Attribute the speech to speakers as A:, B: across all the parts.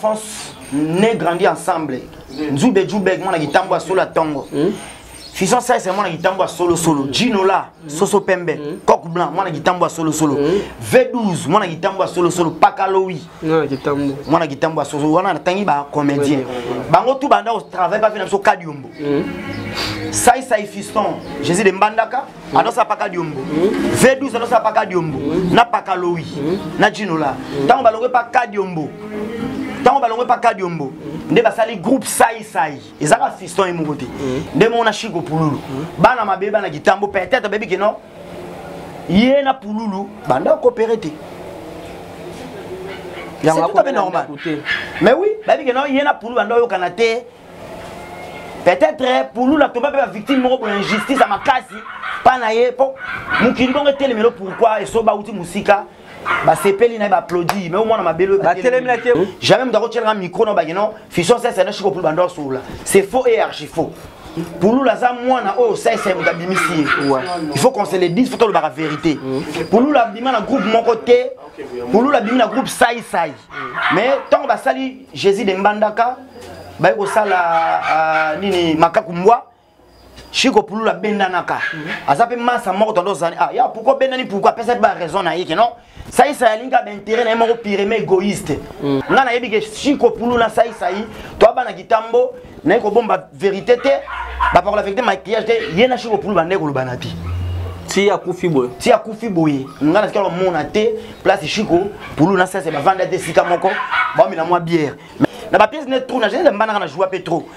A: France né grandi ensemble. Nzube Djoubek mona gitambo solo tongo. Fisson ça c'est mona gitambo solo solo. Gino là Soso Pembe. Coq blanc mona gitambo solo solo. V12 mona gitambo solo solo. Pakaloui. Non gitambo. Mona gitambo solo. Wana tangi ba comédien. Bango tout banda au travail pas faire so Kadiombo. Ça Fiston. Jésus de Mbandaka. Adosa Pakadiombo. V12 adosa Pakadiombo. Na Pakaloui. Na Gino là. Tango balongwe Pakadiombo. Tant balongwe pas Kadiombo nde basali groupe sai ezaka Fiston et Mugote nde mona Chico Pululu bana mabeba na gitambo peut-être baby que non yena Pululu banda coopérer te c'est tout à fait normal mais oui baby que non yena Pululu banda yo kanate peut-être Pululu la tomba ba victime moko pour injustice à makasi pas na ye po mukili bongo telemelo pourquoi et so ba uti musika ba sepeli na ba applaudi mais au moins na mabelo jamais m'dako tchelra micro na ba non Fisson c'est na Chico Pululu banda sula c'est faux et archi faux pour la za mwana oh ça c'est m'dabimisi il faut qu'on se le dise faut que le la vérité pour nous la bima na groupe mon côté pour nous la bima na groupe sai mais tant ba sali Jésus de Mbandaka ba ko sala nini makakumbwa Chico Pululu la bendanaka azape massa moko dans zani ah ya pourquoi bendani pourquoi personne pas raison na yeke non ça linga d'intérêt na moko pire mais égoïste nga na yebi ke Chico Pululu na ça to ba na gitambo na ko bomba vérité te ba par la vérité maquillage te yena Chico Pululu bande ko lubanati ti akufi boye nga na sikalo mona te place Chico Pululu na ça c'est ba vendre de sika moko ba mi na moi bière na ba pièce net trop na j'ai mbana na jouer pétro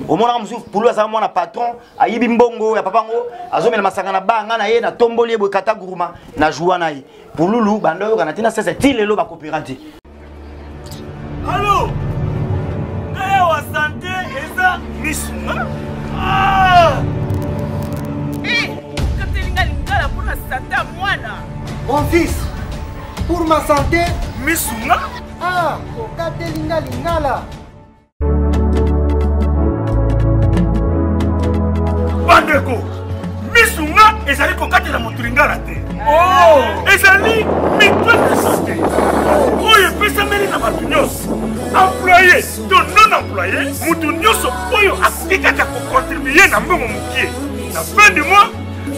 A: au moment où Pululu aza mwana patron ayibi mbongo ya papango azomela masanga na banga na ye na tomboli ebo kata guruma na joua na ye Pululu bando yo kana tina sese tilelo ba coopérative.
B: Allô wa santé eza misuma ah
C: katelinga lingala pour la santé à mwana
D: mon fils pour ma santé
B: misuma
D: ah katelinga lingala
B: bandeko misunga ezali kokatela motu lingala te ezali mitwe de santé oyo epesameli na bato nyonso employé to non employé motu nyonso oyo akoki kaka kocontribue na mbongo mokie na fin du mois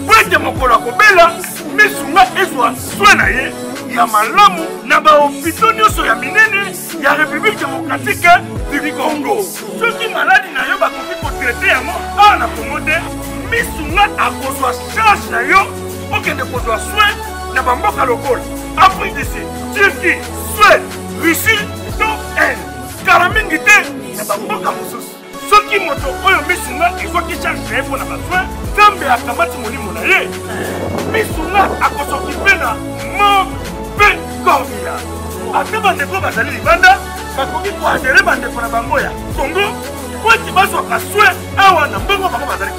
B: po ete mokolo akobela misunga ezwa swe na ye ya malamu na bahopito nyonso ya minene ya république démocratique du Congo soki maladi na yo bakoki kotraite yango awa na Congo te misunga akozwa charge na yo okende kozwa soin na bamboka lokola Afrique du Sud, Turquie, Suède, Russie to Inde kala mingi te na bamboka mosusu soki moto oyo misunga ezwaki charge na ye mpo na basoin nzambe akamati molimo na ye misunga akosokipe na mpe korbia ate bandeko bazali libanda bakoki koadere bandeko na bango ya Congo po ete bazwaka soin awa na mbongo bango bazali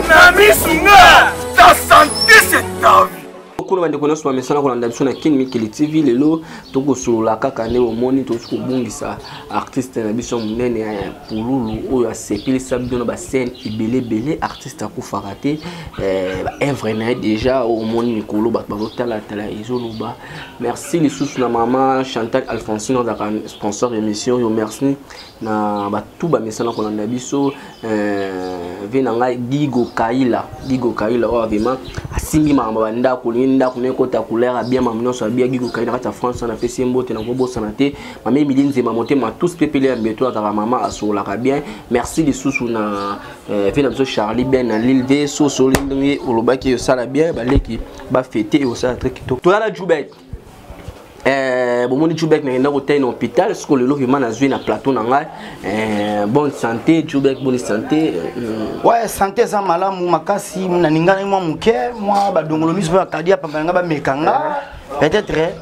B: na misunga ta santé c'est ta vie.
E: Kuna bandeko nyonso bamesana kolanda biso na King Mikili TV lelo tokosolola kaka nde omoni tokobungisa artiste na biso monene ya Pululu oyo asepelisa bino na bascène ebele artiste akufaka te œuvre na ye déjà omoni mikolo bato bazotalatala ezoloba merci lisusu na mama Chantal Alphonsine ozaka sponsor d'émission yo merci na batu bamesana kolanda biso ve na ngai Gigo Kaila oyo vraiment asimbi makambo bandako ndako nekota couleur bien mamnonso bien Gigo Kaila kata France na pesi mbote na kobosana te mama Emily Nzema motema tous pepele ya mbeto ata mama asolaka bien merci lisusu na ve na biso Charlie Ben na Lille V so solingi olobaki yo sala bien baleki ba fêter et osala très kitoko to la Djoubek bomoni Djoubek na hôtel na hôpital ce que le logement na zui na plateau na ngai bonne santé Djoubek bonne santé
A: ouais santé za malamu makasi na ningana mwa muke mwa badongolo miso ba kadia pamba nga ba mekanga peut-être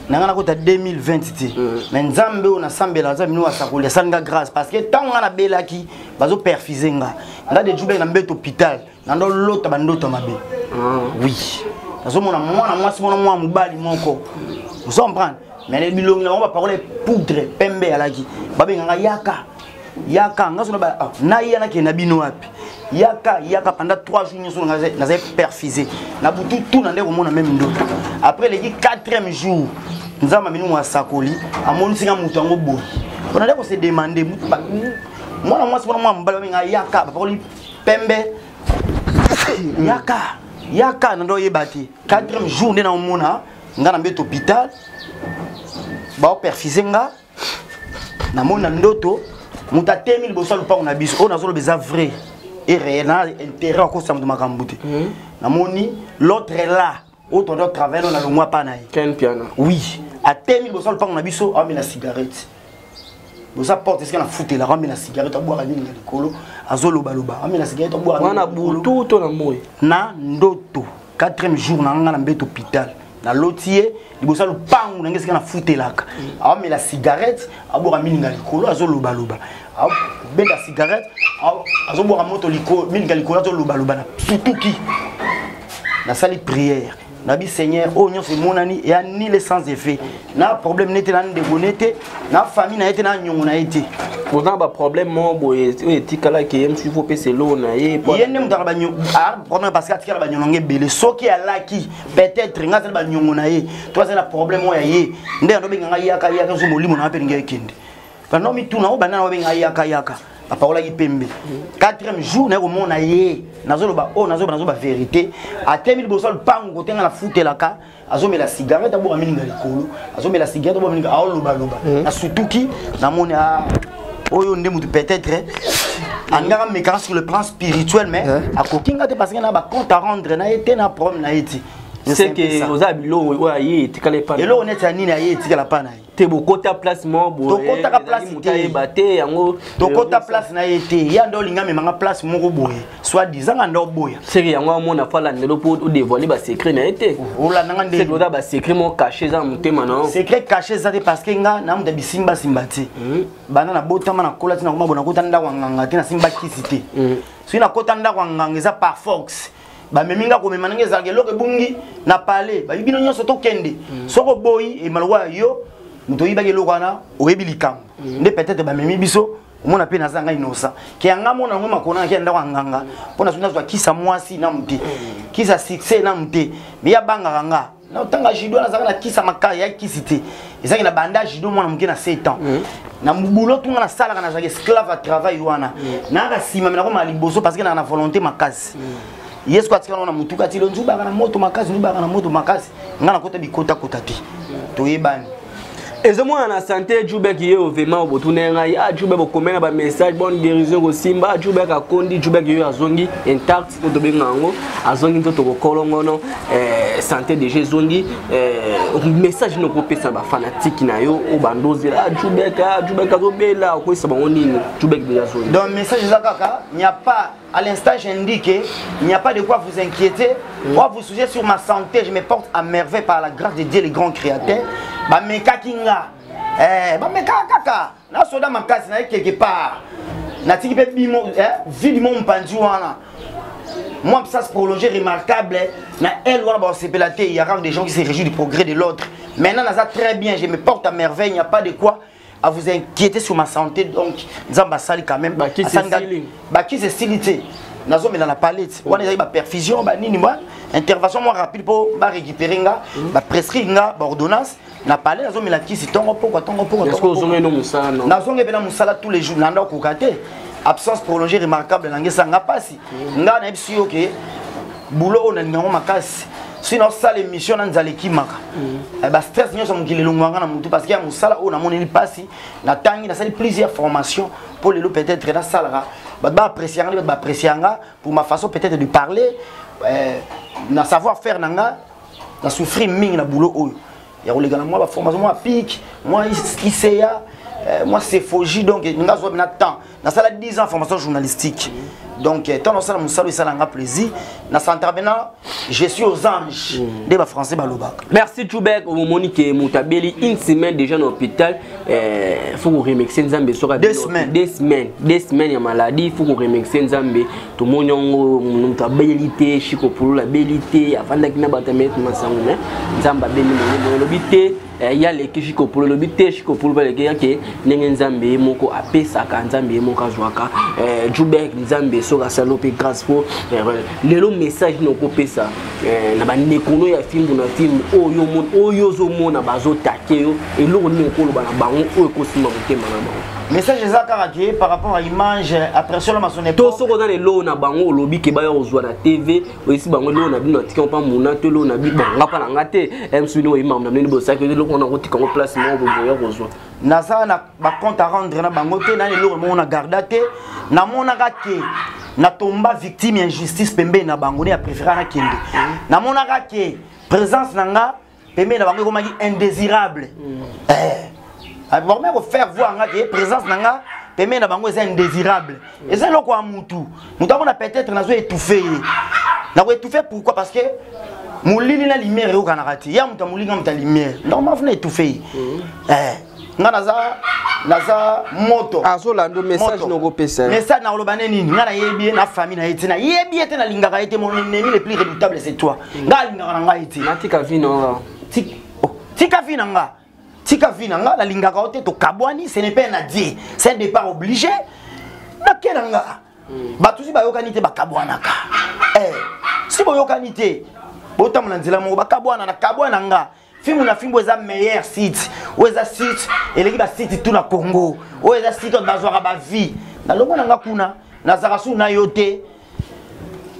A: nanga kota 2020 ti mais nzambe ona sambela za mino asakoli sanga grâce parce que tant nga na belaki bazo perfuser nga de Djoubek na mbeto hôpital na ndo lota bandoto mabe oui nazo mona mwana mwasi mona mwa mubali moko vous comprenez mais les bilongi on va parler poudre pembe alaki babenganga yaka ngaso na yana ke na bino wapi yaka pendant 3 jours nous avons perfusé na butu tout na ndeko mona même ndoto après le 4e jour nous avons mis nous à sakoli amoni singa mutu ngo boyi On a dit se demander moi moi c'est moi mbala nga yaka ba li pembe yaka ndo yebati 4e jour na mona nga na mbeto hôpital ba perfuser nga na mona ndoto muta 1000 bosa lupango na biso on azolo beza vrai et réel na intérêt ko sam de makambute na moni l'autre est là autre doit travailler on a le mois pas naï
E: Ken piano
A: oui à 1000 bosa lupango na biso a mis la cigarette bosa porte est-ce qu'on a fouté la ramener la cigarette à boire à nini likolo azolo baloba a mis la cigarette à boire
E: wana butu to na moy
A: na ndoto 4e jour na nga na mbeto hôpital na lotier libosa lupango na ngesi kana futelaka a mis la cigarette a boire à mininga likolo azolo baloba a benda cigarette azo boire moto likolo mininga likolo azolo baloba na sutuki na sali prière Nabi Seigneur, oh non c'est mon ami et ni les sans effet. Na problème n'était là de bonité, na famille n'a été na nyongo na été.
E: Vous avez un problème mon boy, éthique là qui aime suivre PC l'eau na yé.
A: Il y a nem dans ba nyongo, ah problème parce que atika ba nyongo belé, soki ala ki peut-être nga ba nyongo na yé. Toi c'est le problème mo ya yé. Ndé ndo benga yaka yaka zo molimo na pe ngé kende. Ba no mi tuna o banana benga yaka yaka. La parole est pembe. 4e jour, na mon aïe, nazo ba oh nazo ba vérité. À 1000 bosol pang côté la foute la ka, azo me la cigarette abo aminga likolo, azo me la cigarette abo aminga a loba loba. Na surtout qui na mon a oyo ndemu peut-être anga me sur le plan spirituel mais à kokinga te parce que na ba compte à rendre na été na problème na été.
E: C'est que aux habilo ou aïe tikale pas.
A: Et là on est à nini aïe tikala pas na.
E: Te bokota place mo bo.
A: Tokota place te
E: baté yango.
A: Tokota place na été. Ya ndo linga me manga place moko boye. Soit disant ndo boye.
E: C'est yango mona fala ndelo po ou dévoiler ba secret na été.
A: Ola nanga ndé.
E: C'est que ba secret mo caché za mutema non.
A: Secret caché za te parce que nga na munda bisimba simbati. Bana na botama na kola tina kuma bona kota nda wanganga tina simba kisite. Si na kota nda wanganga za par force. Ba meminga ko memana ngeza loke bungi na parler ba bino nyonso to kende soko boyi e malwa yo muto yiba ke lokana oyebi likambo nde peut-être ba memi biso mona pe nazanga inosa ke anga mona ngoma kona ke ndako nganga pona suna zwa kisa mwasi na mte kisa succès na mte biya banga nganga na tanga jido na zanga na kisa makaya ya kisite ezaki na bandage jido mona mke na 7 ans na mubulo tunga na sala kana zaki esclave à travail wana na ka sima mena ko maliboso parce que na volonté makasi Yes kwa tika na mutuka tilo nzuba kana moto makazi nzuba kana moto makazi ngana kota bikota kota ti to yebani
E: Ezemo na santé Djoubek yo vraiment botunenga ya Djoubek bokomena ba message bonne guérison ko simba Djoubek akondi Djoubek yo azongi intact to benga ngo azongi to kolongono santé de Jésus message no kopesa ba fanatique na yo o bandozi la Djoubek azobela ko isa bango nini Djoubek de azongi.
A: Donc message za kaka, il n'y a pas à l'instant j'indique, il n'y a pas de quoi vous inquiéter. Moi vous sujet sur ma santé, je me porte à merveille par la grâce de Dieu le grand créateur. Ba meka kinga ba meka kaka na soda makasi na quelque part na tiki pe bimo vie du monde pandu wana moi ça se prolonger remarquable na elle wana ba sepelaté il y a des gens qui se réjouissent du progrès de l'autre maintenant ça très bien je me porte à merveille il n'y a pas de quoi à vous inquiéter sur ma santé donc nzamba sali quand même
E: ba qui
A: c'est stylité nazo mais dans la palette wana ba perfusion ba nini moi intervention moi rapide pour ba récupérer nga ba prescrire nga ba ordonnance na palais nazo mais la kisi tongo poko
E: est-ce que vous avez no musala non
A: nazo ngebe na musala tous les jours nanda ko kate absence prolongée remarquable na ngesa nga pasi nga na biso OK boulot on a ngamo makasi sinon ça l'émission na nzali kimaka ba stress nyoso mukile longwanga na mutu parce que ya musala on a moneli pasi na tangi na sali plusieurs formations pour les lots peut-être na salara ba apprécier pour ma façon peut-être de parler na savoir faire nanga na souffrir ming na boulot oyo ya olegana moi ba formation moi pique moi ICA moi c'est Fogi donc nga zo na temps na sala 10 ans formation journalistique donc tant ça mon salut ça l'a plaisir na centre bena je suis aux anges de ba français baloba.
E: Merci Djoubek au Monique Moutabeli une semaine déjà dans l'hôpital faut qu'on remixer Nzambe sera
A: 2 semaines
E: ya maladie faut qu'on remixer Nzambe to monyongo Moutabeli te chiko pour la belité afanda kina batamet masango Nzamba beni mo lobité ya leki chiko pour lobité chiko pour baleke yake ndenge Nzambe moko apesa ka Nzambe moko azwaka Djoubek Nzambe soka salope grâce pour le message non copé ça na ba nekono ya film na film oyo zo mona bazo takeyo et lo ni okolo ba na bango oyo ko sima motema na bango
A: message ça caractère par rapport à image après sur la maçonnerie
E: to soko dans les lo na bango lobi ke ba yo zo na TV aussi bango lo na bino tika pa mona to lo na bi bon ngapa na ngate MC no imam na ni bo sa ke lo ko na ko tika ko place mo bo boya ko zo
A: na ça na ba compte à rendre na bango te na lo mo na gardaté na mona ka ke na tomba victime injustice pembe na bango ne a préféré na kende na mona ka ke présence nanga pembe na bango ko maki indésirable bon mais faire voir nga présence nanga pembe na bango est indésirable et ça loko amutu mutu on a peut-être na zo étouffé na ko étouffé pourquoi parce que mulili na lumière au kanarati ya mutu mulinga mutu lumière normalement faut étouffé nga naza moto
E: azolando message no ko pesa
A: message na lobane nini nga na yebi na famille na yetina yebi ete na lingaka ete mon ennemi le plus redoutable c'est toi nga lingaka nga ete
E: natika vino
A: tika vina nga tika vina nga la lingaka ote to kabwani ce n'est pas un adieu c'est un départ obligé na kelanga batusi ba yokani te bakabwanaka si bo yokani te botamona nzela mo bakabwana na kabwana nga film na film eza meilleur site ou eza site eleki ba site tout na Congo ou eza site de bazwaka ba vie na longo na nga kuna na zarasu na yote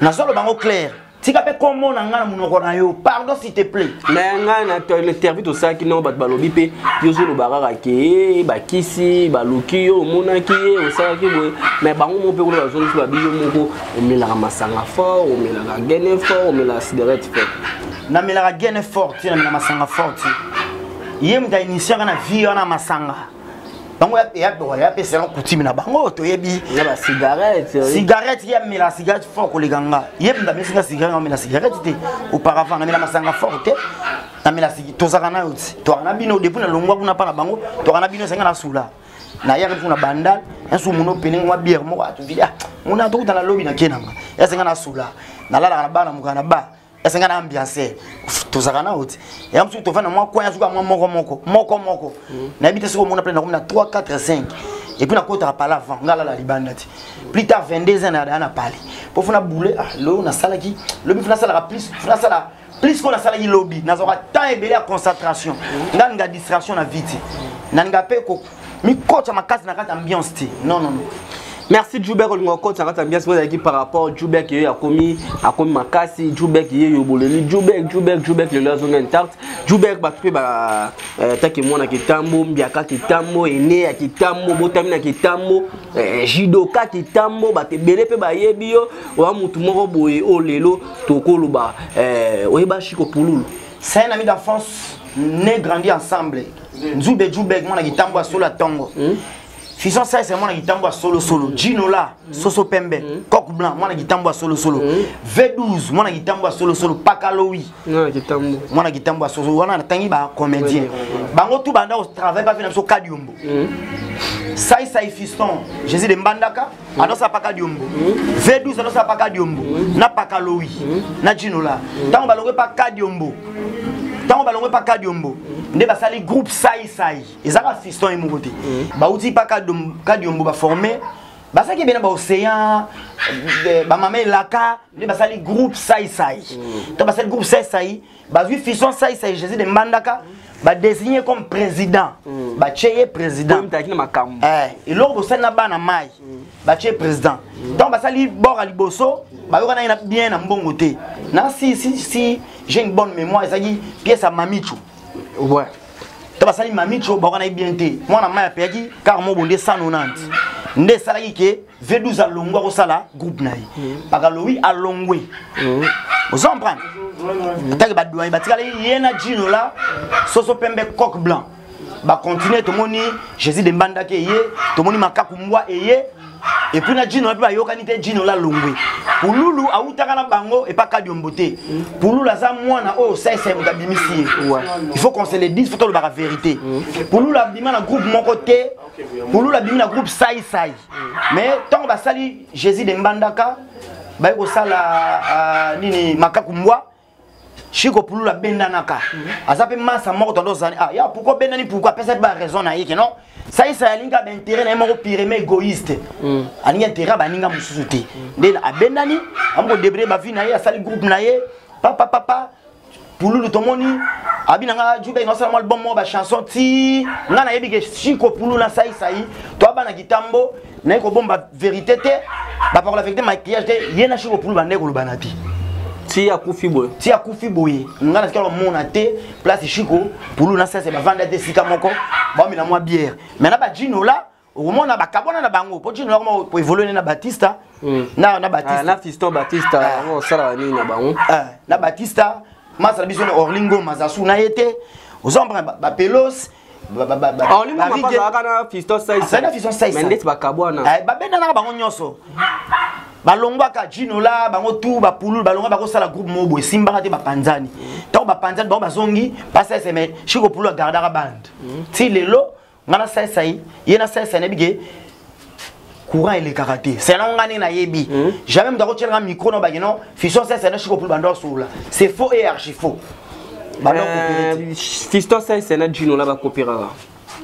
A: na solo bango clair tika pe komo na nga na munoko na yo pardon s'il te plaît
E: mais nga na le tervi to ça qui non bat balobi pe yo zo lo baraka ke ba kisi ba loki yo monaki o ça ki mais bango mo pe ko ba zone ba biyo moko o melaka masanga fort o melaka gene fort o melaka cigarette fort
A: na melaka gene fort na melaka masanga fort yem da initier na vie na masanga bango ya pe c'est un coutume na bango to yebi
E: na ba
A: cigarette ya mela cigarette fort ko leganga yem da mesinga cigarette na mela cigarette te auparavant na mela masanga fort te na mela to zakana yoti to na bino depuis na longwa kuna pa na bango to na bino senga na sula na yaka kuna bandal un sou muno pening wa bière mo atu vida muna to kutana lobi na kenanga ya senga na sula na lala na bana mukana ba esenga na ambiance tozakana oti ya msu tofana mwa kwa yazuka mwa moko na habite siko mona plein na 3 4 5 et puis na kota pala avant ngala la libanda ti plus tard 22 ans na pali pour funa boule lo na sala ki lobi funa sala plus qu'on a sala ki lobi na zoka temps ebele à concentration nga distraction na vite na nga pe ko mi kocha makasi na kata ambiance ti non
E: merci Djoubek Olingoko ça bien se par rapport Djoubek qui a commis makasi Djoubek qui est yoboleli Djoubek le la zone intacte Djoubek ba tupe ba taki mona kitambo mbiaka kitambo ene ya kitambo botamina kitambo jidoka kitambo ba te bele pe ba yebio wa mutu moko boye o lelo tokolo ba oyeba shiko pululu
A: c'est un ami d'enfance né grandi ensemble Djoubek mona kitambo a solo tongo Fison ça c'est moi qui tambour solo Gino là Soso Pembe Coq Blanc moi qui tambour solo V12 moi qui tambour solo Pakaloui moi qui tambour solo on a tangi ba comédien bango tout banda au travail pas finalement Kadiombo ça fiston Jésus de Mbandaka alors ça Pakadiombo V12 alors ça Pakadiombo na Pakaloui na Gino là tant balongo pas Kadiombo tant balongo pas Kadiombo nde basali groupe sai ezaka fiston et mokote ba uti pa Kadiombo ba formé basaki bena ba océan ba mamé laka nde basali groupe sai to basali groupe sai bazui fiston sai Jésus de Mbandaka ba désigné comme président ba cheye président et lors de na bana mai ba cheye président donc basali bord à liboso ba yoka na bien na mbongo te na si j'ai une bonne mémoire ça dit pièce à Mamicho
E: ouais
A: to basali Mamicho ba na bien te moi na mai peki car mo bonde 190 nde salaki ke V12 a longwa ko sala groupe nayi Pakaloui a longwe vous comprenez tak ba douane ba tikale yena Gino là Soso Pembe Coq Blanc ba continuer to moni Jésus de Mbandaka yé to moni Makakumbwa yé et puis na Gino ba yokanite Gino la longwe Pululu a utaka na bango et pas Kadiombo te Pululu za mwana o sai mutabimisi il faut qu'on se le dise faut to le ba vérité Pululu a bima na groupe moko te Pululu a bima na groupe sai mais tant ba sali Jésus de Mbandaka ba ko sala nini Makakumbwa Chico Poulou la bendanaka. Azape massa mort dans nos années. Ah, ya pourquoi bendani pourquoi personne pas raison na yeke non. Ça y ça linga d'intérêt na mo pyrémé égoïste. Ani intérêt ba ninga mususuti. Ndena abendani amko debré ba vie na ye asali groupe na ye. Papa Poulou tomoni abinanga jube no sala album mo ba chanson ti ngana yebi ke Chico Poulou na ça y to bana kitambo na ko bomba vérité te ba par la vérité maquillage te yena Chico Poulou ba ndeko lubanati.
E: Si à Koufi Boye.
A: On a mon thé, place Chico, pour nous, c'est vendre des sikamoko, bon, mais la moi bière. Mais là, Gino là, au moment où on a Cabona na bango, pour Gino, pour évoluer na Batista, na Batista.
E: Na Fiston Batista, on sera na bango.
A: Na Batista, ma sa biso Orlingo, Mazasu na été, aux hommes, Pelos.
E: Orlingo, ma Fiston Saïsa.
A: Na Fiston Saïsa.
E: Mais n'est-ce pas Cabona?
A: Ben na bango nyoso. Balongwa ka Gino la bango tout ba Poulou balongwa ba ko sala groupe mobo simba te ba panzani tant ba panzani ba zongi passa c'est mais Chico Poulou gardera band ti lelo ngana sai yena sai na bige courant et le karaté c'est là ngani na yebi jamais m'dako tchelanga micro no ba non fiston sai na Chico Poulou bando soula c'est faux et archi faux
E: fiston sai na Gino la ba coopéra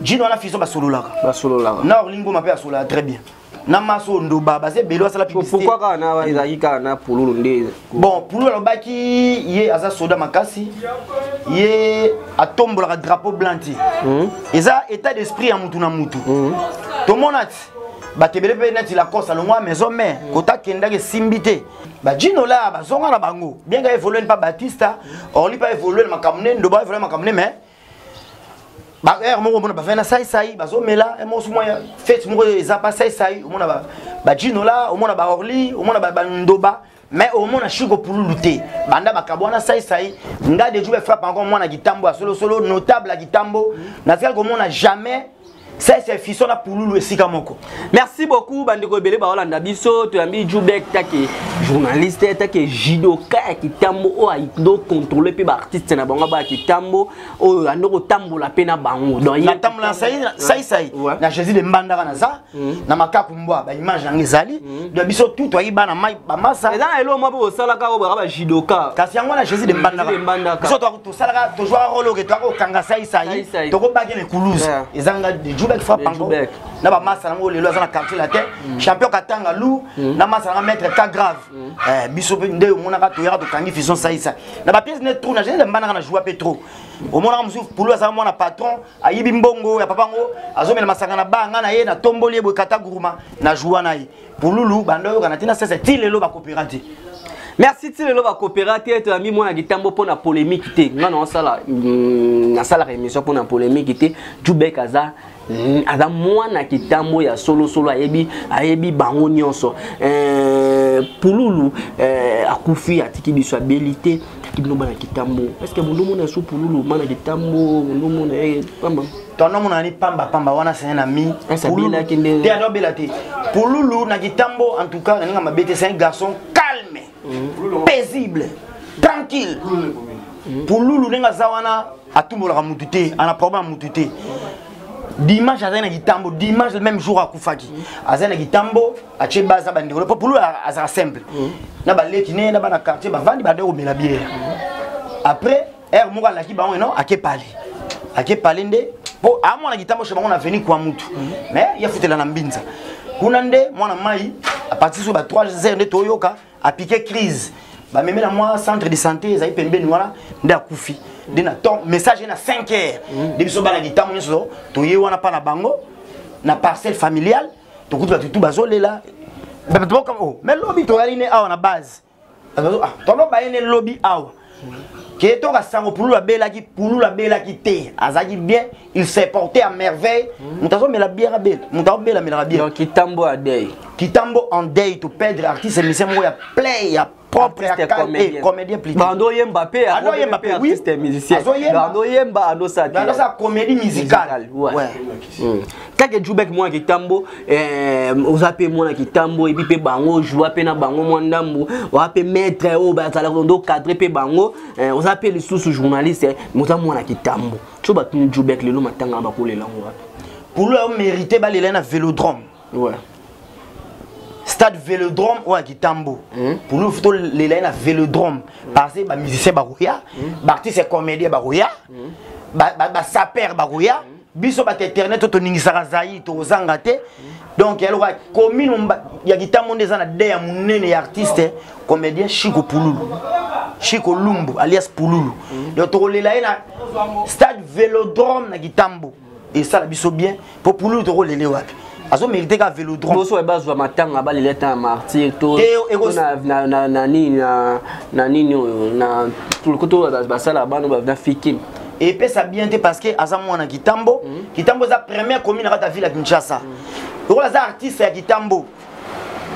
A: Gino la fiston ba solo la na Orlingo ma pe sola très bien. Namaso ndoba basé belo asala publicité.
E: Pourquoi kana ezalika na Poulou ndé?
A: Bon, Poulou alobaki ye aza soda makasi. Ye atombola ka drapeau blanc. Eza état d'esprit ya mutu na mutu. To monat ba tebele pe neti la course alongwa maison mère kota kenda ke simbité. Ba Gino la ba zonga na bango. Bien ka évoluer pas Batista, Orli pas évoluer makamne ndoba évoluer makamne mais ba mo mona ba fena sai bazo mela e mo sumo ya fête mo ezapa sai o mona ba Gino la o mona ba Orli o mona ba ndoba mais o mona Chico Poulou luté banda bakabona sai nga de jouer frappe encore mona Kitambo solo notable à Kitambo na tel ko mona jamais. C'est fiston na Poulou esika moko.
E: Merci beaucoup bandeko belé ba Holanda biso to yambi Jubek take journaliste take judoka Kitambo o aido contrôler pe ba artiste na bango ba Kitambo o andoko tambola pe na bango. Donc
A: na tambola sai na Jésus de Mbandaka na za na makapu mbwa ba image na ngezali de biso tout to yiba na mai ba masa.
E: Eza na elo mo bo sala ka o ba judoka.
A: Kasi yango na Jésus de Mbandaka. Biso to sala to jouer rôle que to ko kanga sai to ko bagene Toulouse. Ezanga de frappe encore na ba massa ngo lelo azana quartier la terre champion katanga lou na massa nga mettre cas grave biso nde mona ka to yaka to kangi fiston saïsa na ba pièce net trop na jene mbana na jouer petro au mona musu Poulou azana mona patron ayibi mbongo ya papa ngo azomela masanga na banga na ye na tomboli e bokata guruma na jouer na ye Poulou bando yo kana tina sese ti lelo ba coopérative.
E: Merci Tilelo va coopérateur to ami mona Kitambo pour la polémique té ngana on sala na sala émission pour la polémique té Jubek aza mwana Kitambo ya solo ayebi bango nyonso Poulou akufi atiki biso abilité taki no bana Kitambo est-ce que bondo mona so Poulou mana Kitambo bondo mona pamba
A: tono mona ni pamba wana c'est un ami Poulou té adobela té Poulou na Kitambo en tout cas nga mabete c'est un garçon calme paisible, tranquille. Poulou nenga zawana atumbola mututé, ana problème mututé. Dimanche azana Kitambo, dimanche le même jour à Koufaki. Azana Kitambo, a Chebaza bandiro. Poulou azara simple. Na ba lekine na ba na quartier ba vandi ba de la bière. Après, moka la ki ba non akepali. Akepali nde po amona Kitambo chez bango na venu kwa mutu. Mais ya futela na mbinza. Kuna nde mwana mai à partir sur ba 3 heures de Toyoka a piqué crise. Ba même na moi centre de santé ezai pembe nwala nda kufi. De na ton message na 5 heures. De biso bana Kitambo nyoso to ye wana pa na bango na parcelle familiale to kutu tout bazolela. Ba to comme oh mais lobby to yali ne awa na base. Ah to no ba ene lobby awa. Qui est au sango Poulou la belle qui té azaki bien il s'est porté à merveille mutazo mais la bière belle mutazo belle mais la bière
E: donc Kitambo a deuil
A: Kitambo en deuil to perdre artiste mais c'est moi ya play ya propre comédien plus
E: Bando Yemba artiste musicien Bando Yemba ando sa
A: comédie musicale
E: ouais kake Jubek moi Kitambo ozape moi Kitambo et puis pe bango joua pe na bango moi ndambu ozape maître o ba sala ndo cadre pe bango ozape les sous journalistes mota moi Kitambo tu ba tun Jubek lelo matanga ba kolela ngwa
A: Poulou a mérité ba lela na Vélodrome
E: ouais
A: stade Vélodrome ou à Kitambo. Pour nous, il faut les à Vélodrome. Parce que les musiciens barouya, les artistes comédiens barouya, les sapeurs barouya, biso bat internet to ningisaka zayi to zangate. Donc il y a commune il y a Kitambo des ana de ya munene artiste comédien Chico Pouloulou. Chico Lumbu alias Pouloulou. Donc to les na stade Vélodrome na Kitambo. Et ça la biso bien pour Pouloulou to les wapi. Azo mérité ka Vélodrome.
E: Boso e bazwa matanga ba les temps martyr to na nini na tout le côté ba sala ba no ba fikim.
A: Et puis ça bien parce que Azamo na Kitambo, Kitambo c'est la première commune à la ville à Kinshasa. Donc les artistes à Kitambo.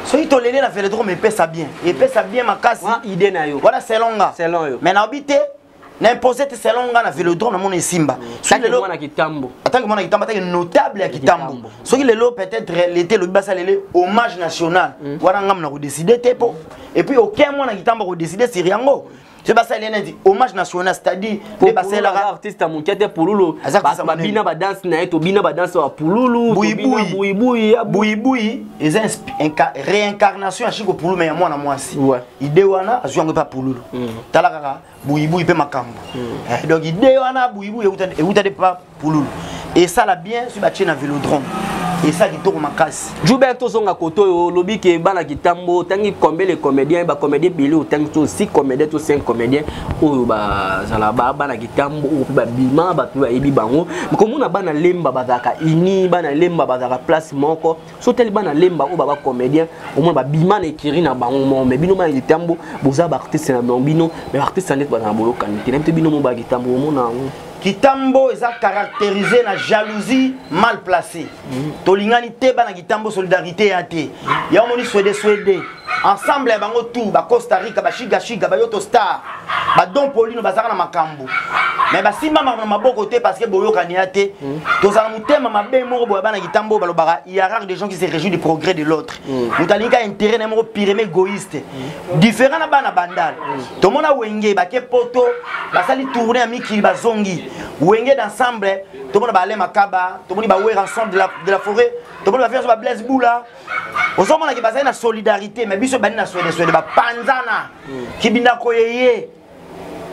A: So ils toléré la Vélodrome et puis ça bien. Et puis ça bien ma casse.
E: Idée na yo.
A: Voilà c'est longa.
E: C'est long yo.
A: Mais na habité n'imposé c'est longa na Vélodrome na mon Simba.
E: Ça que moi na Kitambo.
A: Attends que moi na Kitambo est notable à Kitambo. So qui le lot peut-être l'été le basa le hommage national. Voilà ngam na décider tepo. Et puis aucun moi na Kitambo ko décider c'est riango. C'est pas ça il dit hommage national c'est-à-dire
E: les bassin la artiste à mon kete Pouloulou bina ba danse na eto bina ba danse wa Pouloulou Bouiboui
A: ils réincarnation à Chico Pouloulou mais moi na moi si idée wana azwanga pas Pouloulou talaka Bouiboui pe makambo donc idée wana Bouiboui et pas Pouloulou et ça la bien sur ba na Vélodrome. Et ça qui tourne ma casse.
E: Jouberto Zonga Koto, lobby qui est bana Kitambo, tangi combien les comédiens, ba comédien bilé ou tangi 6 comédiens ou 5 comédiens, ou ba zalaba bana Kitambo ou ba bima ba tu ebi bango. Mais comme on a bana lemba bazaka ini, bana lemba bazaka place moko, so tel bana lemba ou ba comédien, au moins ba bima na kiri na bango, mais bino ma Kitambo, boza ba artiste na bino, mais artiste net bana bolo kanité, nem te bino mo ba Kitambo mo na.
A: Kitambo est caractérisé na jalousie mal placée. Tolingani te bana Kitambo solidarité até. Ya moni Suède. Ensemble bango tout ba Costa Rica ba Chiga ba Yoto Star. Ba Don Paulino bazaka na makambo. Mais ba simba na maboko te parce que boyoka ni até. Tozala mutema mabe moko boya bana Kitambo balobaka il y a rare des gens qui se réjouissent du progrès de l'autre. Mutalinga intérêt na moko pire égoïste. Différent na bana bandal. To mona wenge ba ke poto ba sali tourner à Miki ba zongi. Wenge d'ensemble, tout le monde va aller Makaba, tout le monde va jouer ensemble de la forêt, tout le monde va faire sur Blaise Boula. Au moment où il y a une solidarité, mais biso bani na Suède, panzana, qui binda koyeye,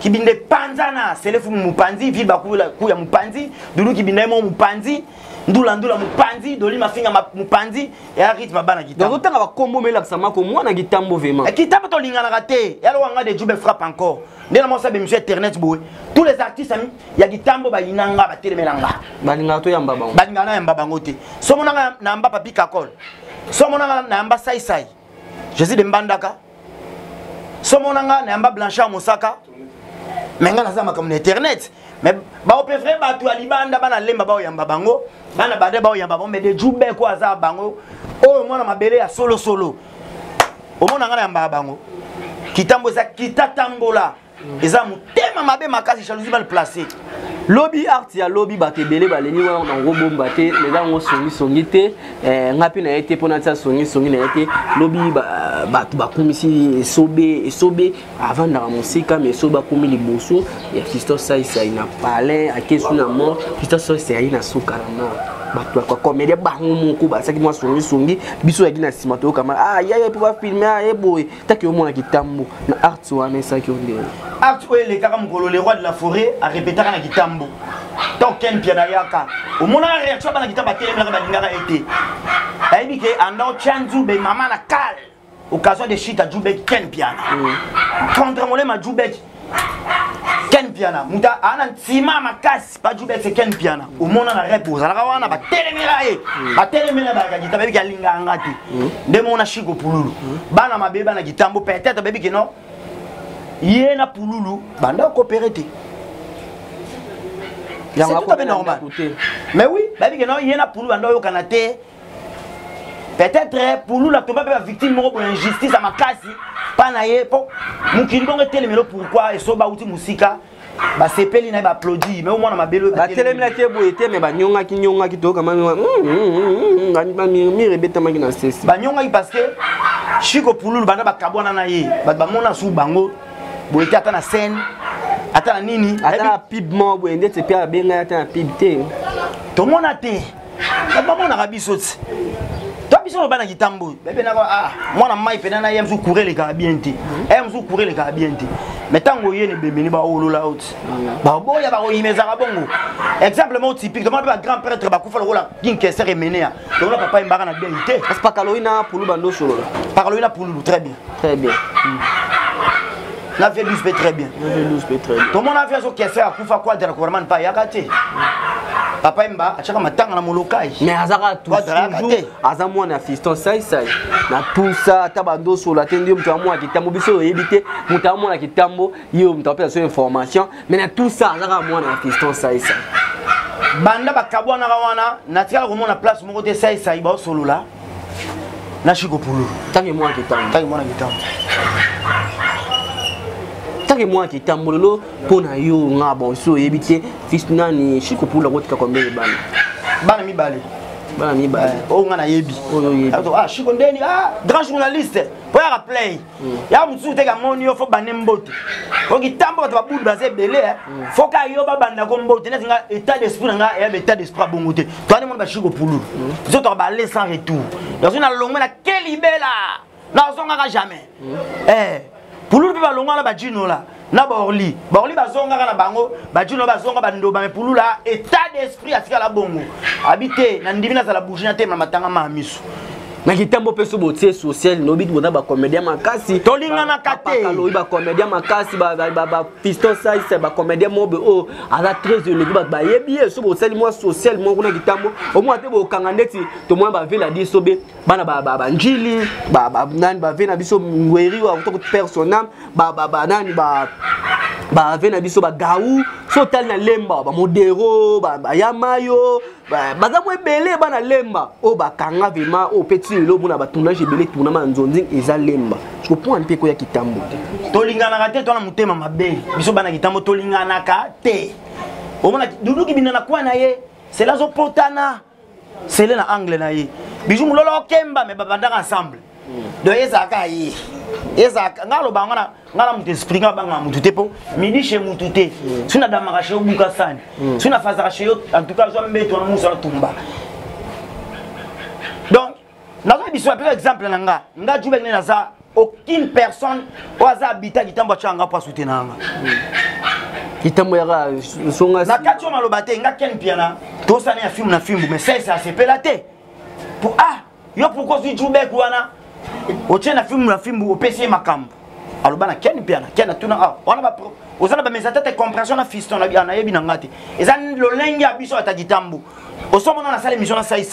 A: qui binde panzana, c'est le fou mupanzi, ville bakuya mupanzi, dulu qui binda mo mupanzi, ndula mupanzi, doli mafinga mupanzi, et à rythme bana Kitambo.
E: Donc autant va combo mais là ça m'a comme moi na Kitambo vraiment.
A: Et Kitambo to linga na raté, et alors on a des jobs frappe encore. Dès la ça monsieur internet boy. Tous les artistes il y a Kitambo ba inanga ba telemelanga.
E: Balinga to yamba bango.
A: Balinga na yamba bango te. So monanga na yamba papi kakol. So monanga na yamba sai. Jésus de Mbandaka. So monanga na yamba Blanchard Mosaka. Menga na zama comme internet. Mais ba o préféré ba tu alibanda bana lemba ba yamba bango. Bana bade ba yamba bango mais de jube ko aza bango. Oh mwana mabele ya solo. O monanga na yamba bango. Kitambo za kitatambola. Eza mutema mabe makasi jalousie mal placé.
E: Lobby art ya lobby batebele baleni wana na ngombo mbate meza ngo songi te ngapi na été pona tsa songi na été lobby batu bakumisi esobe avant na musika mais soba kumi liboso ya Christophe Saïsa ina palais akesu na mort Christophe Saïsa ina sukara na batu kwa comédie bango moko basaki mwa songi biso ya gina sima to kama yaya pour ba filmer boy taki au moins Kitambo na art wana ça qui on dit
A: art les kaka mukolo le roi de la forêt a répété na Kitambo donc ken piana yaka au mona réaction bana Kitambo télé na balingaka été ayi ke ando chanzu be mama na kal occasion de shit à Jubek ken piana contre molé ma Jubek ken piana muta ana ntima makasi pa Jubek c'est ken piana au mona na repose ala wana ba telemela ba Kitambo be kalinga ngati nde mona Chico Pouloulou bana mabeba na Kitambo peut-être baby que non yena Pouloulou banda coopérer. C'est tout à fait normal. Mais oui, baby que non yena Pouloulou banda yo kanate. Peut-être Pouloulou la tomba ba victime mo pour injustice à makasi pas na ye po mukindi bongo telemelo pourquoi et so ba uti musika ba sepeli na ba applaudir mais au moins na mabelo
E: ba telemela ke bo ete mais ba nyonga ki to kama mi rebeta maki na sesi
A: ba nyonga parce que Chico Pouloulou banda ba kabona na ye ba mona su bango bo ete ata na scène ata na nini
E: ata na pib mo bo ende te pia benga ata na pib te
A: to mona te ba mona rabisoti biso bana kitambo bebe na mwana mai pena na yemzu courir les carabinti yemzu courir les carabinti mais tango yene bebe ni ba olola out ba boya ba oyimeza ka bongo exemple mo typique demande ba grand prêtre ba kufa lola kinkese remenea donc papa imbaka na bienité
E: parce pas kaloina pulu bando solo
A: parloina pulu très bien la vie douce très bien tout mon avion so kese akufa kwa dara ko vraiment pas yakate papa imba achaka matanga na molokai
E: mais azaka tout toujours azamwa na fiston sai na tout ça tabando sur la tende mtu amwa kitambo biso yebite mtu amwa na kitambo yo mtu apela so information mais na tout ça azaka mwa na fiston sai
A: banda bakabwa na wana na tika ko mona place moko te sai ba solola na shiko pulu
E: tangi mwa kitambo tangi mwa kitambo lelo pona yo nga bon so yebite fiston ni shiko pulu la kotika kombe
A: bana mibale o nga na yebi shiko ndeni grand journaliste po ya play ya mutsu te ka moni yo fo banembote ko kitambo to babudu baze belé fo ka yo babanda ko mbote na nga état d'esprit nga ya état d'esprit bongote to ani mon ba shiko pulu zo to ba laisser sans retour dans une longue na kelibela na zonga ka jamais pulu pe ba longa na ba jino la na borli bazonga na bango bajino bazonga bando ba pulula état d'esprit atika la bongo habité na ndimi na sala bouger na tema matanga mamisu
E: na kitambo peso botie social no bit bona ba comédien makasi
A: tolinga na kate
E: kaloyi ba comédien makasi ba fiston sai ba comédien mobe o ala très élevé ba yebi so botsali moi social mo kuna kitambo o mo ate bo kanga ndeti to mo ba vela di sobe bana ba njili ba nani ba vena biso ngweri wa to personnel ba nani ba vena biso ba gaou so tal na lemba ba modero ba yamayo baza mo ebele bana lemba o ba kanga vema o petit lo buna ba tournage ebele tourna ma nzonzi eza lemba je point pe ko ya kitambo
A: tolingana ka te to na mutema mabe biso bana kitambo tolingana ka te o mona dudu ki binana kwa na ye c'est la zo potana c'est le na angle na ye bijou mulolo kemba me babanda ensemble do ezaka yi ezaka ngalo bangana ngala mutu esprit ngabanga mutu te po midi chez mutu te suna damaka chez obuka sani suna fazaka chez yo en tout cas zo mbeto na musa tumba donc nazo biso par exemple nga jube ne naza aucune personne oza habita kitambo changa pa soutenanga
E: kitambo ya songa
A: na katio malobate nga ken piana to sana ya film na film mais ça c'est pelate pour yo pourquoi tu jube kwana otie na film au PC makambo alobana ken piana ken tuna ona ba ozana ba mesata te compréhension na fiston na yebi na ngati eza lo lengi abiso atakitambo osomona na sala émission na sai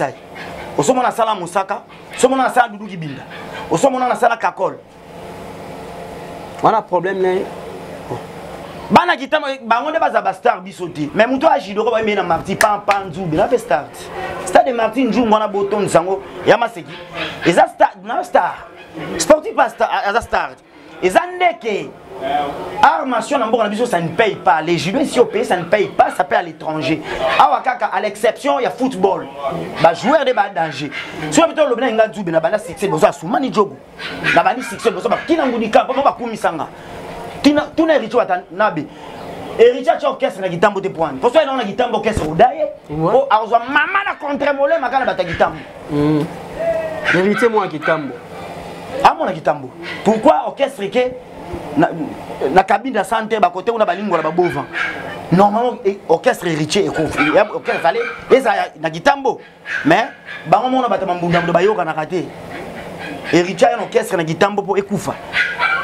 A: osomona sala musaka osomona na sala dudu kibinda osomona na sala kakol
E: wana problème ne
A: bana kitambo bango nde baza ba star bisoti mais muto ajido ko ba mena marti pan nzubi na fe start de marti njungu wana boton sango ya maseki eza star na star sportif pas star eza star eza ndeke armation na mboka na biso ça ne paye pas les judois ici au pays ça ne paye pas ça paye à l'étranger awa kaka à l'exception ya football ba joueur de ba danger so bito lobina nga nzubi na bana succès bozo asumani jogo na bani succès bozo ba kina ngudi kampo ba kumisanga tuna richo atanabe Richard orchestre na kitambo te point. Pour ça on a kitambo orchestre odaye. O arzo mama na contre-molé makana bata kitambo.
E: Hérité moi kitambo.
A: Mon kitambo. Pourquoi orchestre ke na cabine de santé ba côté on a balingo ba bova. Normalement orchestre héritier et orchestre fallait eza na kitambo. Mais bango mona bata mambunda ndo bayoka na kate. Héritier en orchestre na kitambo pour ekufa.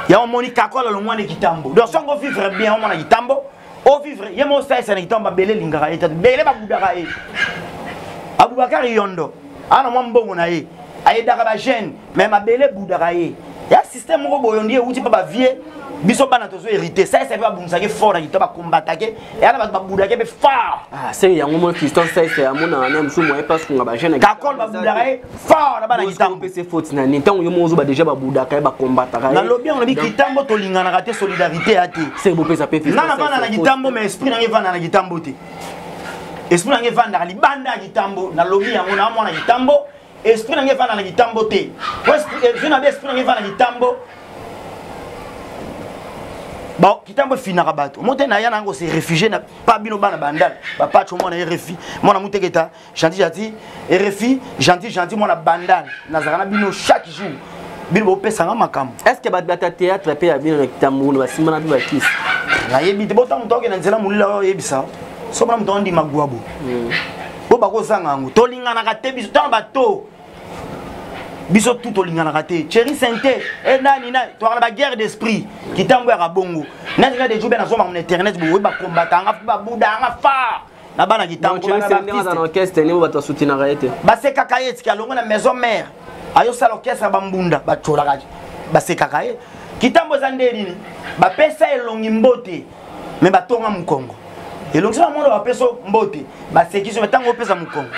A: Ya on moni kakola lo mwana kitambo. Donc songo vivre bien on mona kitambo. O vivre yemo sai na kitambo bele lingara eta bele ba budaka e. Abubakar Yondo. Ana mwambongo na ye. Aidaka ba jeune mais ma bele budaka e. Ya système moko boyondi uti pa ba vie biso bana tozo hérité. Ça c'est pas bumsake fort na kitaba combatake. Et ana ba budaka be fort.
E: C'est yango mo fiston ça c'est amona na msu mo parce que ba jeune
A: kakol ba budaka e fort na bana kitambo.
E: PC faute na ntango yo mozo ba déjà ba budaka ba combataka.
A: Na lobi on a bi kitambo to lingana ka te solidarité ati.
E: C'est beau pesa pe fiston.
A: Na bana na kitambo mais esprit na ngevana na kitambo te. Esprit na ngevana libanda kitambo na lobi yango na mona kitambo. Esprit na ngevana na kitambo te. Parce que je na esprit na ngevana kitambo. Bon, kitambo fina rabato. Monte na yana ngo se réfugié na pas bino bana bandal. Ba patcho mona RFI. Mona muteketa, gentil RFI, gentil mona bandal. Nazarana bino chaque jour. Bino pesa nga makam.
E: Est-ce que bata théâtre pe ya bien kitambo na simana bi bakis?
A: Na yebi te bota mutoke na nzela mulila yebisa. So bana mutondi magwabo. Bo bako zanga ngo tolinga na katebi to bato. Biso tout olingana raté chéri santé et nani na to la guerre d'esprit kitambo ya bongo na des jours na zo ma internet bo ba combattre ba buda nga fa na bana kitambo
E: na ba orchestre ni ba to soutenir raté
A: ba se kakaye ti kalongo na maison mère ayo sa l'orchestre ba mbunda ba chola kaji ba se kakaye kitambo za ndeli ni ba pesa elongi mbote me ba tonga mukongo elongi sa mondo ba peso mbote ba se kiso metango pesa mukongo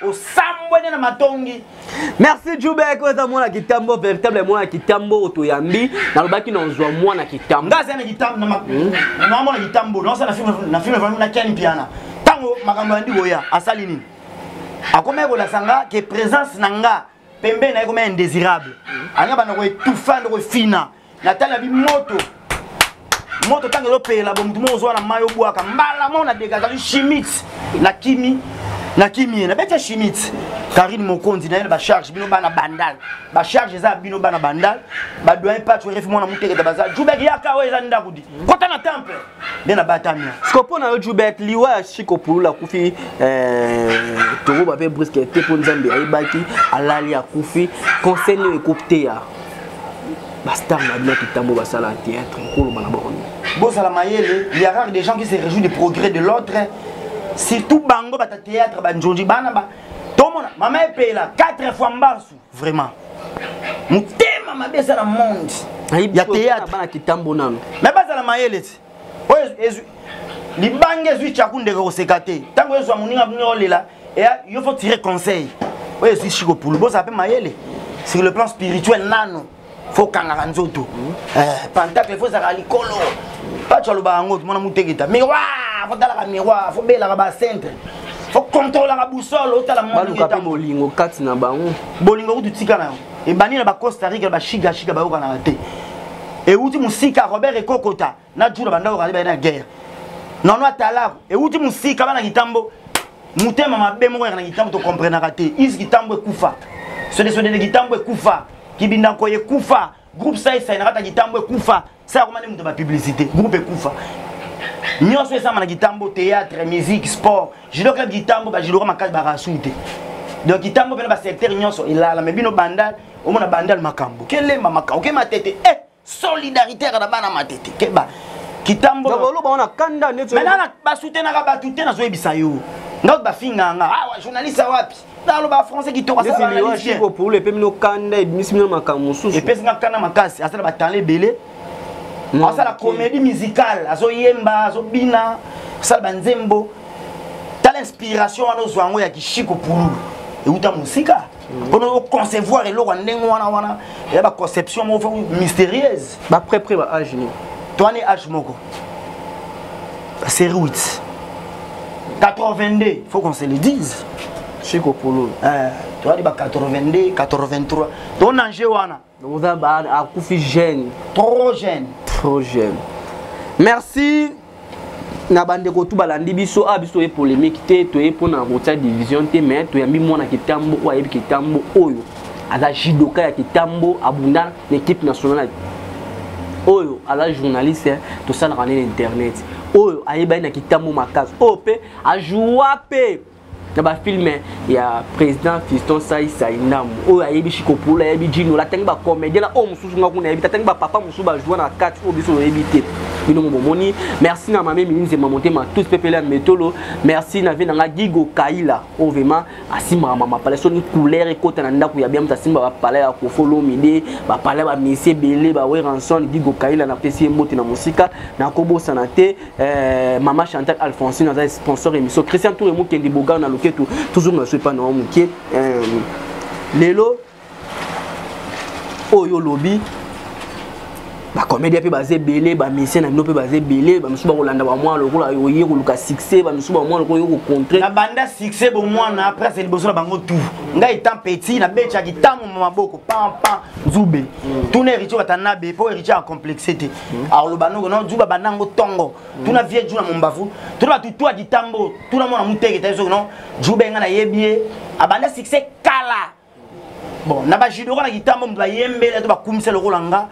A: au sambwene na matongi.
E: Merci Djoubek kwa mwana kitambo véritable mwana kitambo otoyambi na lobaki na nzwa mwana kitambo.
A: Ngaza na kitambo na mwana kitambo na sa na film na kiani piana. Tango makambo ndi boya asali nini? Akome ko la sanga que présence nanga pembe na ko indésirable. Anga bana ko étouffa ko fina. Na tala bi moto tango lo pela bo mtumo zo na mayo bwaka mbala mona degaza chimique na kimi na kimi na bete chimite Karine Mokondi na ba charge bino bana bandal ba charge za bino bana bandal ba doyen pas tu refi mona muteke da baza Djoubek yaka we za ndakudi kota na temple dena batamia
E: skopo na Djoubek liwa shiko pulula kufi toro ba pe briske te po nzambe ayibaki alali akufi conseil écouter ya bastar na bino kitambo basala théâtre ko bana bon
A: bosala mayele il y a rare des gens qui se réjouissent du progrès de l'autre. Surtout bango bata théâtre banjonji bana ba tomona mama epela 4 fois mbasu vraiment mutema mabesa na monde ya théâtre
E: bana kitambo nano
A: mais basa la mayele oyo ezu libange zui chakunde ko sekate tango ezu amuninga bunyolela et il faut tirer conseil oyo ezu chiko pour bosa pe mayele sur le plan spirituel nano faut kanga nzoto pentacle faut ça likolo pas tu lo bango mona mutekita miroir faut dala miroir faut bela ba centre faut contrôler la boussole otala
E: mona mutekita bolingo kati na bango
A: bolingo kutika na e bani na ba Costa Rica ba shiga ba okana te e uti musika Robert Ekokota na jura banda okana ba na guerre non atala e uti musika bana kitambo mutema mabe moko na kitambo to comprendre raté is kitambo ekufa so de kitambo ekufa kibinda ko ekufa groupe ça na kata kitambo ekufa ça comment muto ba publicité groupe ekufa nyonso esa na kitambo théâtre musique sport jilo club kitambo ba jilo makasi ba rasute donc kitambo pena ba secteur nyonso ilala mais bino bandal o mona bandal makambo kele makambo ke matete solidaritaire na bana matete ke ba kitambo
E: donc lo ba ona kanda neto
A: maintenant ba soutenir ka ba tuté na zo ebisa yo ngao ba finganga ah journaliste wapi dans le bas français qui toka ça
E: la chiko pour le pemino kanda et mismino makambo susu
A: et pesa kana makasi asala ba tanle belé asala la comédie musicale azo yemba azo bina asala banzembo ta l'inspiration wana zwango ya kishiko pulu et uta musika pour concevoir et lo ndengo wana ya ba conception mo mystérieuse
E: ba près ba âge ni
A: toi ni âge moko série 8 82 faut qu'on se le dise
E: Chico Polo.
A: Tu as dit 82, 83. Ton danger wana.
E: Vous avez un coup jeune.
A: Trop jeune.
E: Trop jeune. Merci. Na bande ko tu balandi biso abiso e polémique te to e pona rota division te mais to yambi mona kitambo wa yebi kitambo oyo. Ala jidoka ya kitambo abunda l'équipe nationale. Oyo ala journaliste to sala na internet. Oyo ayeba na kitambo makazi. Ope a joua pe. Na ba film ya président Fiston Saïssa Inam o ayebi Chico Polo ayebi Djino la tenga ba comédien la o mususu nga kuna yebi tenga ba papa mususu ba jouer na 4 o biso yebi te bino momoni merci na mame minze mamonte ma tous pepela metolo merci na vena nga Gigo Kaila o vraiment asima mama pala so ni couleur e kota na ndako ya bien mtasimba ba pala ya ko follow mide ba pala ba monsieur belé ba we ranson Gigo Kaila na pesi mbote na musika na kobo sanate mama Chantal Alphonsine na sponsor émission Christian Touré mo kendi boga na toujours ne suis pas non qui lelo oyo lobby ba comédien pe basé belé ba musicien na bino pe basé belé ba musuba kolanda ba mwa lokola yoye koluka succès ba musuba mwa lokola yo contrer
A: na banda succès bo mwana après c'est liboso na bango tout nga étant petit na becha kitamu maboko pam pam zube tout na héritier katana be po héritier en complexité alors le banoko non zuba banango tongo tout na vie juna mombafu tout na tout a ditambo tout na mona muteke tazo non zube nga na yebie abanda succès kala bon na ba judo na kitambo mba yembele to ba kumisa lokolanga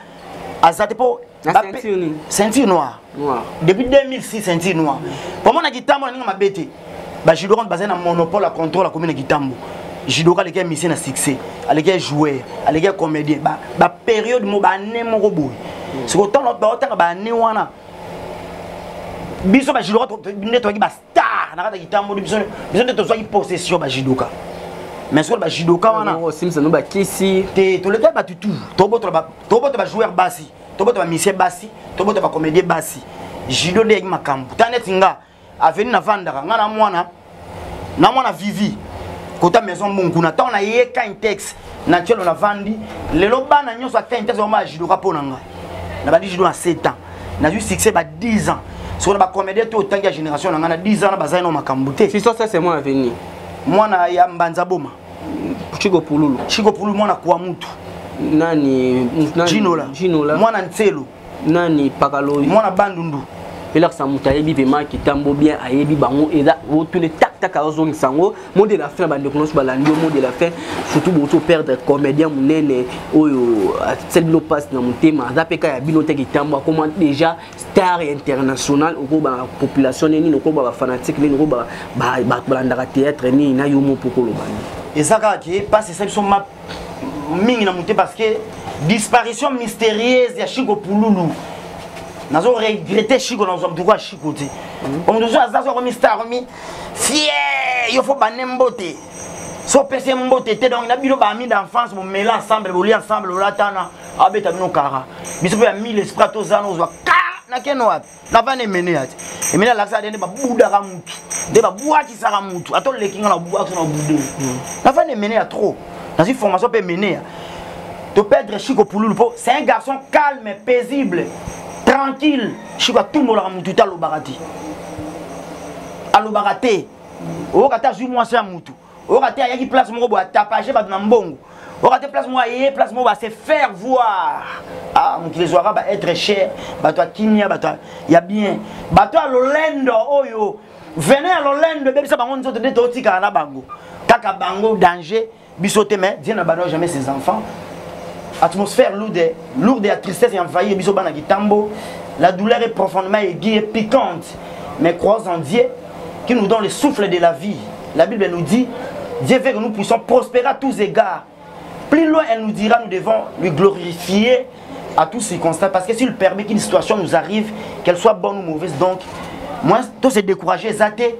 A: azate po ceinture noire depuis 2006 ceinture noire pour moi na kitambo na ninga mabete ba judo quand basé na monopole à contrôle la commune kitambo judo ka lequel mission na succès lequel joueur lequel comédien ba période mo ba ne moko boy c'est autant l'autre ba ne wana biso ba judo ne to ki ba star na ka kitambo biso de to so ki possession ba judo ka mais sur ba judoka wana
E: simsa no ba kisi
A: te to le ba tutu to boto ba joueur basi to boto ba musicien basi to boto ba comédien basi judo de makambu tanetinga aveni na vandaka ngana mwana vivi kota maison munguna ta na ye ka intex na tchelo na vandi lelo bana nyoso ka intex o ma judoka ponanga na ba judo na 7 ans na du succès ba 10 ans sur ba comédien to tangia génération na 10 ans na bazai no makambu te
E: si ça c'est moi avenir
A: mwana ya mbanza boma
E: Chico Pululu
A: mwana kwa mutu
E: nani Jinola
A: mwana Ntselo
E: nani Pakalo
A: mwana Bandundu
E: pela sa mutayebi pema kitambo bien ayebi bango eza retourner tac azongi sango mot de la fin bande konos balandi mot de la fin surtout boto perdre comédien munene oyo celui passe na mutema azapeka ya bino te kitambo comment déjà star international oko ba population ni oko ba fanatique ni oko ba balanda théâtre ni na yomo pokolo bandi
A: et ça qui passe ça sont ma mingi na muté parce que disparition mystérieuse ya Chico Pululu nazo regretter Chico dans un droit Chico te on nous a ça comme star mi fier il faut banembote so pese mbote te donc na bino ba ami d'enfance mo mêler ensemble bo li ensemble la tana abeta bino kara biso ya 1000 esprit to zano zo ka na keno wapi na vane mene ati et mena la ça de ba buda ka mutu de ba bua ki sara mutu ato le kinga na bua ki na bude na vane mene ya trop dans une formation peut mener to perdre Chico Pululu c'est un garçon calme et paisible tranquille Chico tout mo la mutu ta lo barati alo barate o kata ju moi ça mutu o kata ya ki place mo bo tapager ba na mbongo o kata place mo yé place mo ba se faire voir ah mon les aura ba être cher ba toi kimia ba toi ya bien ba toi lolendo oyo venez à lolendo bébé ça bango nzoto de totika na bango kaka bango danger bisoté mais Dieu n'abandonne jamais ses enfants atmosphère lourde et tristesse et envahie biso bana kitambo la douleur est profondément aiguë et piquante mais croise en Dieu qui nous donne le souffle de la vie. La Bible nous dit Dieu veut que nous puissions prospérer à tous égards. Plus loin elle nous dira nous devons lui glorifier à tous circonstances parce que s'il permet qu'une situation nous arrive qu'elle soit bonne ou mauvaise donc moi tout se décourager zaté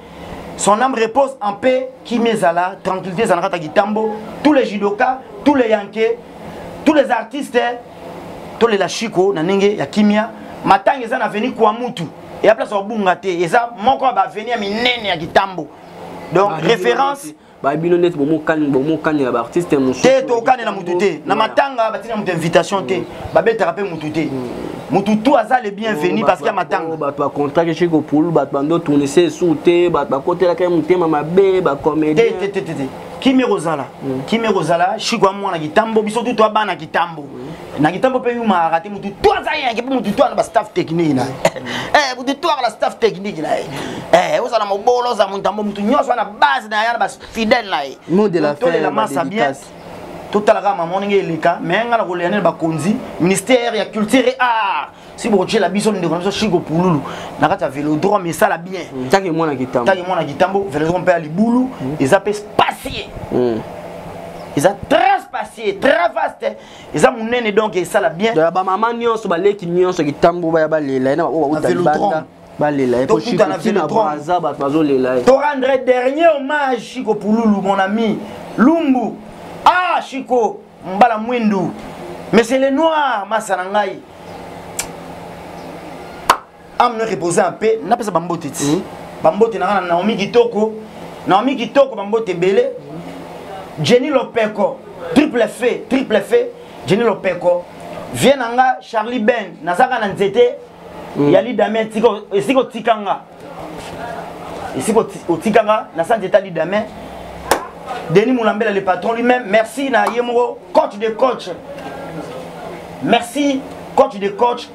A: son âme repose en paix qui mezala tranquillité zanarata kitambo tous les judokas tous les yankés tous les artistes tous les lachiko na nenge ya kimia matanga za na venir kwa mutu et après ça bunga te et ça moko ba venir minene ya kitambo donc référence
E: ba bino net bomo kan ya ba artiste musu
A: te to kan na mutu te na matanga batina mutu invitation te ba betera pe mutu te mutu tout aza le bienvenu parce que matanga
E: ba to contrat chez Chico Pululu ba bando tourner c'est souté ba côté la kay mutema mabe ba comédien
A: te Kimi Rosala Chico mwana kitambo biso tout bana kitambo na kitambo pe yuma arate mutu to aza yanke pe mutu to na staff technique na mutu to la staff technique na osala mobolo za mutambo mutu nyoso na base na yana ba fidèle na
E: mot de la fin
A: la massa bien tout à la maman ngeleka mais ngala ko lenel ba konzi ministère ya culture et art si bo la biso ndeko na biso Chico Pululu na kata vélodrome mais ça la bien
E: taki mwana kitambo
A: vélodrome pe libulu ils appellent spacier ils ont très spacieux très vaste ils ont munene donc ça la bien
E: ba maman nyonso ba leki nyonso kitambo ba lela na ba
A: vélodrome
E: balela
A: tout Chico na vélodrome to rendre dernier hommage Chico Pululu mon ami Lumbu. Ah Chico mbala mwindu mais c'est les noirs masanangai amne reposer en paix na pesa bambote ti bambote na Naomi Kitoko bambote belé Jenny Lopeko triple fait Jenny Lopeko Viens nanga Charlie Ben, nazaka na nzete, yali Damien tiko esiko tikanga. Esiko tikanga na sa nzete ali Damien. Denis Moulambela le patron lui-même, merci na Yemoro, coach de coach. Merci coach de coach.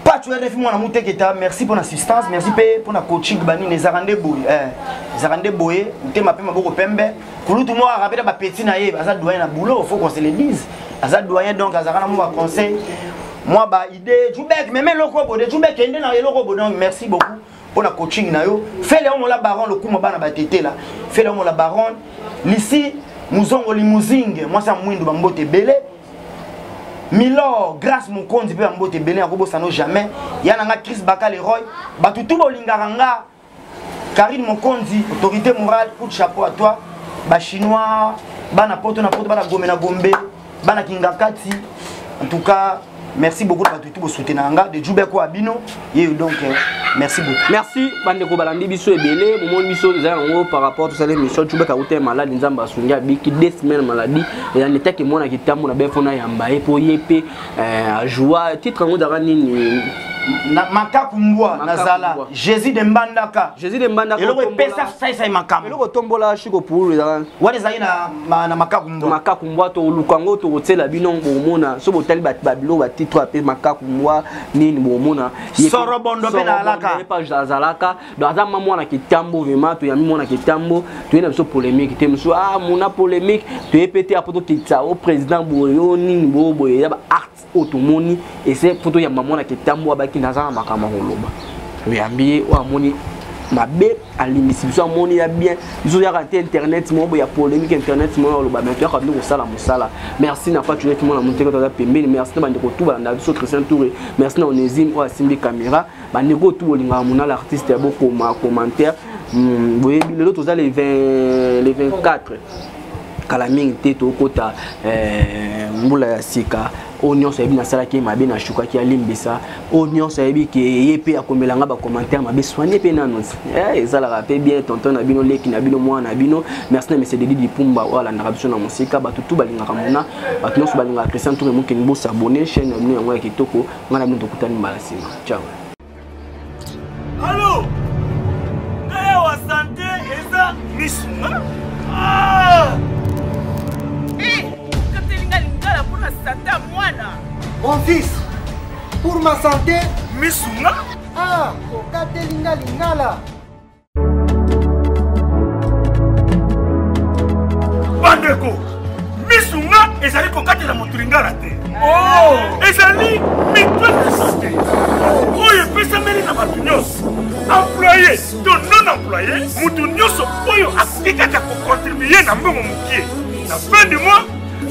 A: Pas tu as fait mon amour teketa, merci pour l'assistance, merci pour la coaching bani les arandé boy. Zarandé boy, tu m'appelles ma boko pembe. Koulou tout moi rappelle ba petit na yé, azad doyen na boulot, faut qu'on se le dise. Azad doyen donc azarana moi conseil. Moi ba idée, Djoubek même loko bodé, Djoubek ende na loko bodé. Donc merci beaucoup pour la coaching na yo. Fais le on la baron le coup mo bana ba tété là. Fais le on la baron. Ici Mouzongo limousine, moi ça mouindou bambote belé. Milor, grâce mon compte, peut m'emboter belé à Robo Sano jamais. Yananga Chris Bakaleroy, Batutu Bolingaranga, Karine mon compte, autorité morale, coup de chapeau à toi. Ba chinois, bana poto na poto, bana gomé na gombe, bana kingakati. En tout cas, merci beaucoup de Batutu pour soutenir de Djoubeko Abino. Et donc, merci beaucoup.
E: Merci, Bandeko Balandi Bisso et Belé. Mon Bisso, par rapport à tout ça, l'émission, Djoubeka a été malade, Nzamba Sunga, Biki, 2 semaines maladie. Et en état que moi, qui t'a mon abefona Yambaye pour Yépé, à joie, titre en haut d'Arani.
A: Makakumbwa Nazala Jésus de Mbandaka
E: Jésus de Mbandaka
A: et le pesa ça makam
E: et le tombola chiko pour le
A: wale zali na
E: makakumbwa to lukango to hotela binon bomona so hotel babilo ba titre appelé makakumbwa nini bomona
A: soro bondo pe na alaka
E: page d'azalaka dans un moment na kitambo vraiment to yami mona kitambo to ina so polémique te muso mona polémique to epété apoto kitsa au président boyo nini bobo ya ba art automoni et c'est photo ya maman na kitambo abaki nazana makama holoba yambi wa moni mabe alimisibiso amoni ya bien izo ya raté internet mo ya polémique internet mo holoba mais tu as quand sala musala merci na fa tu es mon monter quand pembeni merci na bandeko tout banda biso Christian Touré merci na onésime o asimbi caméra bandeko tout bolinga mona l'artiste ya beaucoup commentaire boye lelo toza les 24 Kalaming teto kota mbula ya sika onion ça ebi na sala ki mabe na shuka ki alimbisa onion ça ebi ki yepe akomelanga ba commentaire mabe soigner pe nanos ezala rapé bien tonton na bino leki na bino mwana na bino merci na monsieur Dedi Pumba wala na rabso na musika batutu balinga kamona batu nyonso balinga Christian Touré moke ni bo s'abonner chaîne na yango ya kitoko ngana bino tokutani mbala sima ciao.
B: Allô kaya wa santé eza misuma
D: Mon fils, pour ma santé,
B: Missunga.
D: Okate lingala.
B: Bandeko, Missunga ezali kokatela motu lingala te. Ezali mitwe de santé. Oyo epesameli na bato nyonso. Employé to non employé, motu nyonso oyo akoki kaka kocontribue na mbongo mokie. Na fin du mois,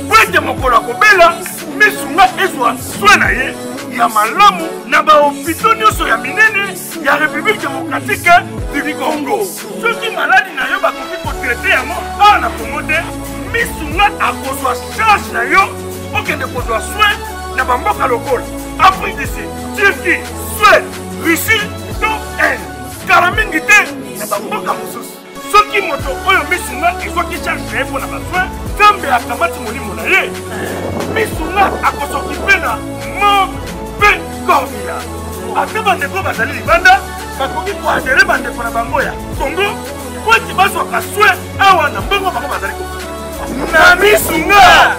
B: boite mokolo akobela, Missunga ezwa soin na ye ya malamu na bahopito nyonso ya minene ya République démocratique du Congo. Soki maladi na yo bakoki kotraite yango awa na Congo te, Missunga akozwa charge na yo okende kozwa soin na bamboka lokola Afrique du Sud, Turquie, Suède, Russie to Inde. Kala mingi te na bamboka mosusu. Soki moto oyo Missunga ezwaki charge na ye mpo na basoin, Nzambe akamati molimo na ye, Missunga akosokipe na mabe korbia. Ate bandeko bazali libanda bakoki koadere bandeko na bango ya Congo po ete bazwaka soin awa na mbongo bango bazali na Missunga.